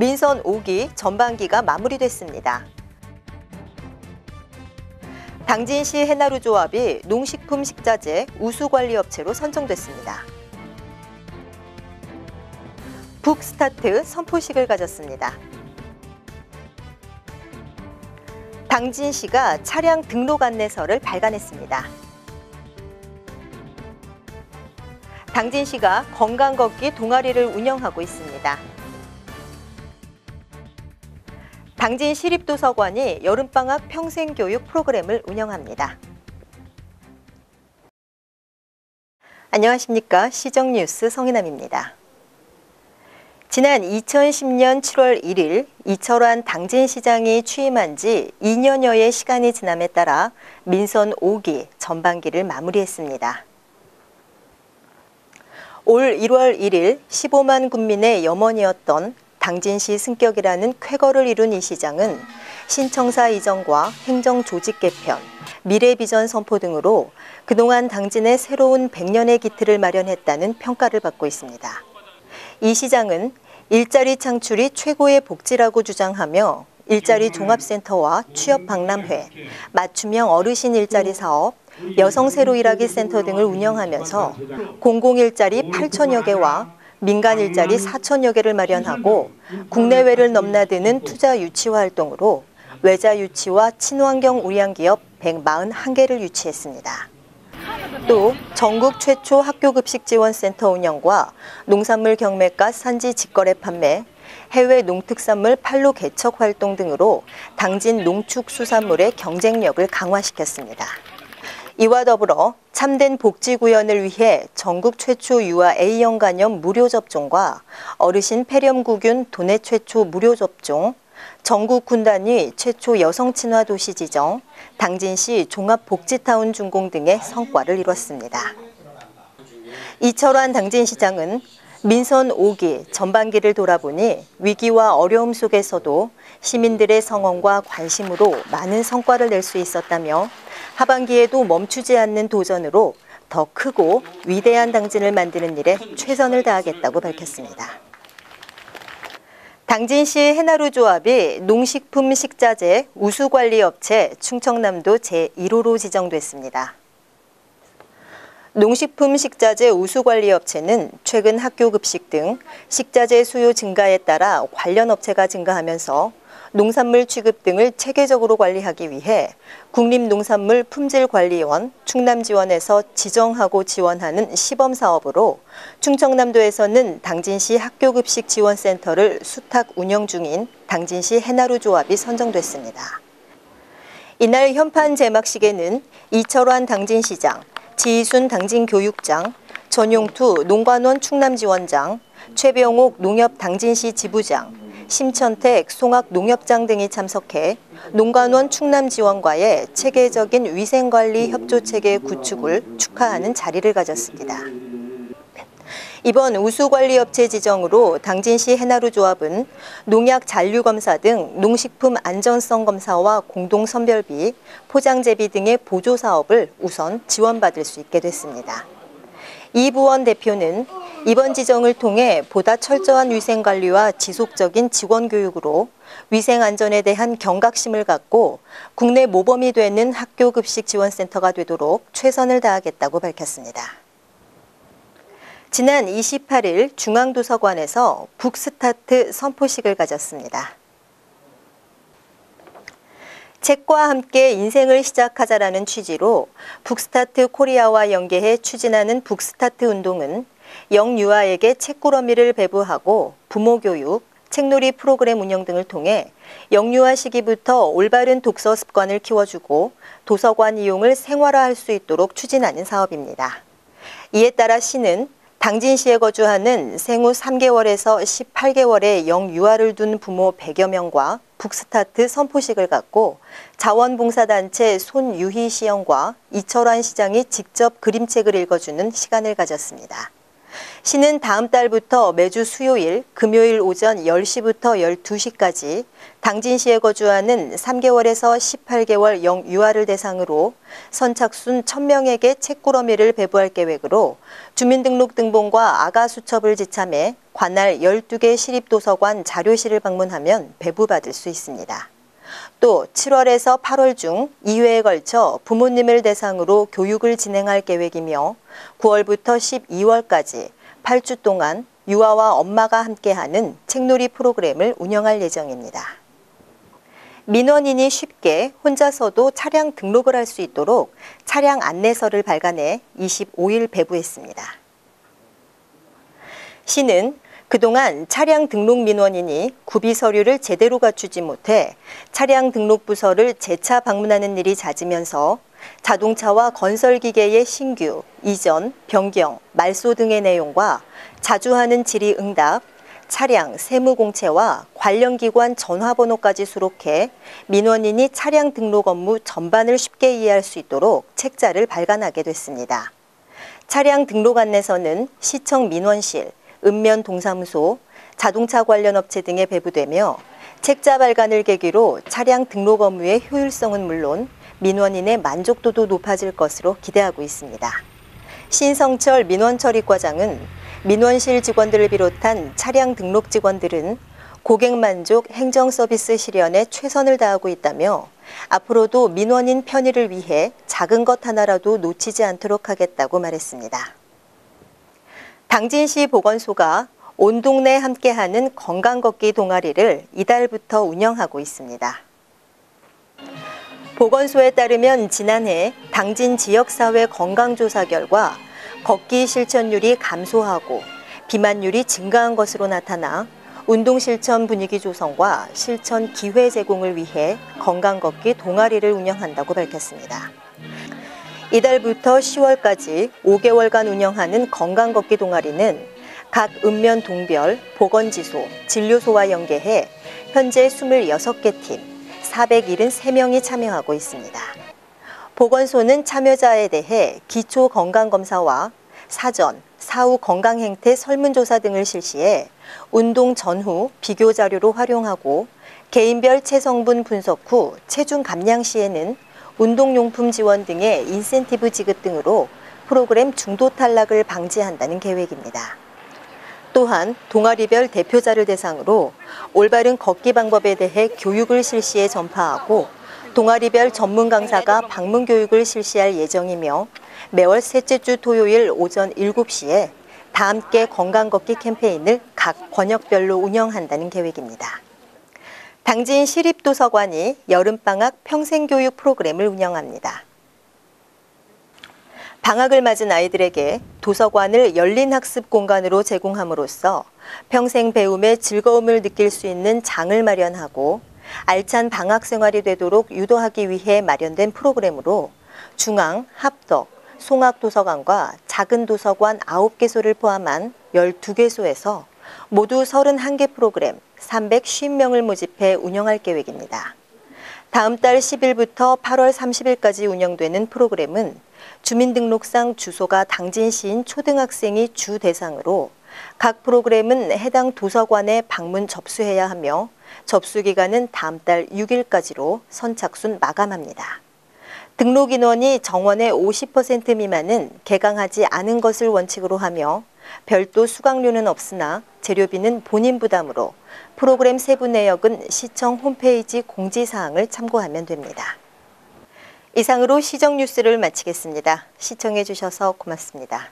민선 5기 전반기가 마무리됐습니다. 당진시 해나루조합이 농식품 식자재 우수관리업체로 선정됐습니다. 북스타트 선포식을 가졌습니다. 당진시가 차량 등록 안내서를 발간했습니다. 당진시가 건강걷기 동아리를 운영하고 있습니다. 당진시립도서관이 여름방학 평생교육 프로그램을 운영합니다. 안녕하십니까. 시정뉴스 성인남입니다. 지난 2010년 7월 1일 이철환 당진시장이 취임한 지 2년여의 시간이 지남에 따라 민선 5기 전반기를 마무리했습니다. 올 1월 1일 15만 군민의 염원이었던 당진시 승격이라는 쾌거를 이룬 이 시장은 신청사 이전과 행정 조직 개편, 미래 비전 선포 등으로 그동안 당진의 새로운 100년의 기틀을 마련했다는 평가를 받고 있습니다. 이 시장은 일자리 창출이 최고의 복지라고 주장하며 일자리 종합센터와 취업 박람회, 맞춤형 어르신 일자리 사업, 여성 새로 일하기 센터 등을 운영하면서 공공일자리 8천여 개와 민간 일자리 4천여 개를 마련하고 국내외를 넘나드는 투자 유치 활동으로 외자 유치와 친환경 우량기업 141개를 유치했습니다. 또 전국 최초 학교급식지원센터 운영과 농산물 경매가 산지 직거래 판매, 해외 농특산물 판로 개척 활동 등으로 당진 농축수산물의 경쟁력을 강화시켰습니다. 이와 더불어 참된 복지 구현을 위해 전국 최초 유아 A형 간염 무료 접종과 어르신 폐렴구균 도내 최초 무료 접종, 전국 군단위 최초 여성 친화 도시 지정, 당진시 종합복지타운 준공 등의 성과를 이뤘습니다. 이철환 당진시장은 민선 5기 전반기를 돌아보니 위기와 어려움 속에서도 시민들의 성원과 관심으로 많은 성과를 낼 수 있었다며 하반기에도 멈추지 않는 도전으로 더 크고 위대한 당진을 만드는 일에 최선을 다하겠다고 밝혔습니다. 당진시 해나루조합이 농식품 식자재 우수관리업체 충청남도 제1호로 지정됐습니다. 농식품 식자재 우수관리업체는 최근 학교급식 등 식자재 수요 증가에 따라 관련 업체가 증가하면서 농산물 취급 등을 체계적으로 관리하기 위해 국립농산물품질관리원 충남지원에서 지정하고 지원하는 시범사업으로 충청남도에서는 당진시 학교급식지원센터를 수탁 운영 중인 당진시 해나루조합이 선정됐습니다. 이날 현판 제막식에는 이철환 당진시장, 지희순 당진교육장, 전용투 농관원 충남지원장, 최병옥 농협 당진시 지부장, 심천택 송악농협장 등이 참석해 농관원 충남지원과의 체계적인 위생관리 협조체계 구축을 축하하는 자리를 가졌습니다. 이번 우수관리업체 지정으로 당진시 해나루조합은 농약 잔류검사 등 농식품 안전성 검사와 공동선별비, 포장재비 등의 보조사업을 우선 지원받을 수 있게 됐습니다. 이부원 대표는 이번 지정을 통해 보다 철저한 위생관리와 지속적인 직원교육으로 위생안전에 대한 경각심을 갖고 국내 모범이 되는 학교급식지원센터가 되도록 최선을 다하겠다고 밝혔습니다. 지난 28일 중앙도서관에서 북스타트 선포식을 가졌습니다. 책과 함께 인생을 시작하자라는 취지로 북스타트 코리아와 연계해 추진하는 북스타트 운동은 영유아에게 책꾸러미를 배부하고 부모 교육, 책놀이 프로그램 운영 등을 통해 영유아 시기부터 올바른 독서 습관을 키워주고 도서관 이용을 생활화할 수 있도록 추진하는 사업입니다. 이에 따라 시는 당진시에 거주하는 생후 3개월에서 18개월의 영유아를 둔 부모 100여 명과 북스타트 선포식을 갖고 자원봉사단체 손유희 시영과 이철환 시장이 직접 그림책을 읽어주는 시간을 가졌습니다. 시는 다음 달부터 매주 수요일, 금요일 오전 10시부터 12시까지 당진시에 거주하는 3개월에서 18개월 영유아를 대상으로 선착순 1,000명에게 책꾸러미를 배부할 계획으로 주민등록등본과 아가수첩을 지참해 관할 12개 시립도서관 자료실을 방문하면 배부받을 수 있습니다. 또 7월에서 8월 중 2회에 걸쳐 부모님을 대상으로 교육을 진행할 계획이며 9월부터 12월까지 8주 동안 유아와 엄마가 함께하는 책놀이 프로그램을 운영할 예정입니다. 민원인이 쉽게 혼자서도 차량 등록을 할 수 있도록 차량 안내서를 발간해 25일 배부했습니다. 시는 그동안 차량 등록 민원인이 구비 서류를 제대로 갖추지 못해 차량 등록 부서를 재차 방문하는 일이 잦으면서 자동차와 건설기계의 신규, 이전, 변경, 말소 등의 내용과 자주 하는 질의응답, 차량 세무공채와 관련 기관 전화번호까지 수록해 민원인이 차량 등록 업무 전반을 쉽게 이해할 수 있도록 책자를 발간하게 됐습니다. 차량 등록 안내서는 시청 민원실, 읍면 동사무소, 자동차 관련 업체 등에 배부되며 책자 발간을 계기로 차량 등록 업무의 효율성은 물론 민원인의 만족도도 높아질 것으로 기대하고 있습니다. 신성철 민원처리과장은 민원실 직원들을 비롯한 차량 등록 직원들은 고객 만족 행정 서비스 실현에 최선을 다하고 있다며 앞으로도 민원인 편의를 위해 작은 것 하나라도 놓치지 않도록 하겠다고 말했습니다. 당진시 보건소가 온 동네 함께하는 건강걷기 동아리를 이달부터 운영하고 있습니다. 보건소에 따르면 지난해 당진 지역사회 건강조사 결과 걷기 실천율이 감소하고 비만율이 증가한 것으로 나타나 운동실천 분위기 조성과 실천 기회 제공을 위해 건강걷기 동아리를 운영한다고 밝혔습니다. 이달부터 10월까지 5개월간 운영하는 건강걷기 동아리는 각 읍면 동별, 보건지소, 진료소와 연계해 현재 26개 팀, 473명이 참여하고 있습니다. 보건소는 참여자에 대해 기초 건강검사와 사전, 사후 건강행태 설문조사 등을 실시해 운동 전후 비교 자료로 활용하고 개인별 체성분 분석 후 체중 감량 시에는 운동용품 지원 등의 인센티브 지급 등으로 프로그램 중도 탈락을 방지한다는 계획입니다. 또한 동아리별 대표자를 대상으로 올바른 걷기 방법에 대해 교육을 실시해 전파하고 동아리별 전문 강사가 방문 교육을 실시할 예정이며 매월 셋째 주 토요일 오전 7시에 다 함께 건강 걷기 캠페인을 각 권역별로 운영한다는 계획입니다. 당진 시립도서관이 여름방학 평생교육 프로그램을 운영합니다. 방학을 맞은 아이들에게 도서관을 열린 학습 공간으로 제공함으로써 평생 배움의 즐거움을 느낄 수 있는 장을 마련하고 알찬 방학 생활이 되도록 유도하기 위해 마련된 프로그램으로 중앙, 합덕, 송악도서관과 작은 도서관 9개소를 포함한 12개소에서 모두 31개 프로그램 350명을 모집해 운영할 계획입니다. 다음 달 10일부터 8월 30일까지 운영되는 프로그램은 주민등록상 주소가 당진시인 초등학생이 주 대상으로 각 프로그램은 해당 도서관에 방문 접수해야 하며 접수 기간은 다음 달 6일까지로 선착순 마감합니다. 등록 인원이 정원의 50% 미만은 개강하지 않은 것을 원칙으로 하며 별도 수강료는 없으나 재료비는 본인 부담으로 프로그램 세부 내역은 시청 홈페이지 공지사항을 참고하면 됩니다. 이상으로 시정 뉴스를 마치겠습니다. 시청해 주셔서 고맙습니다.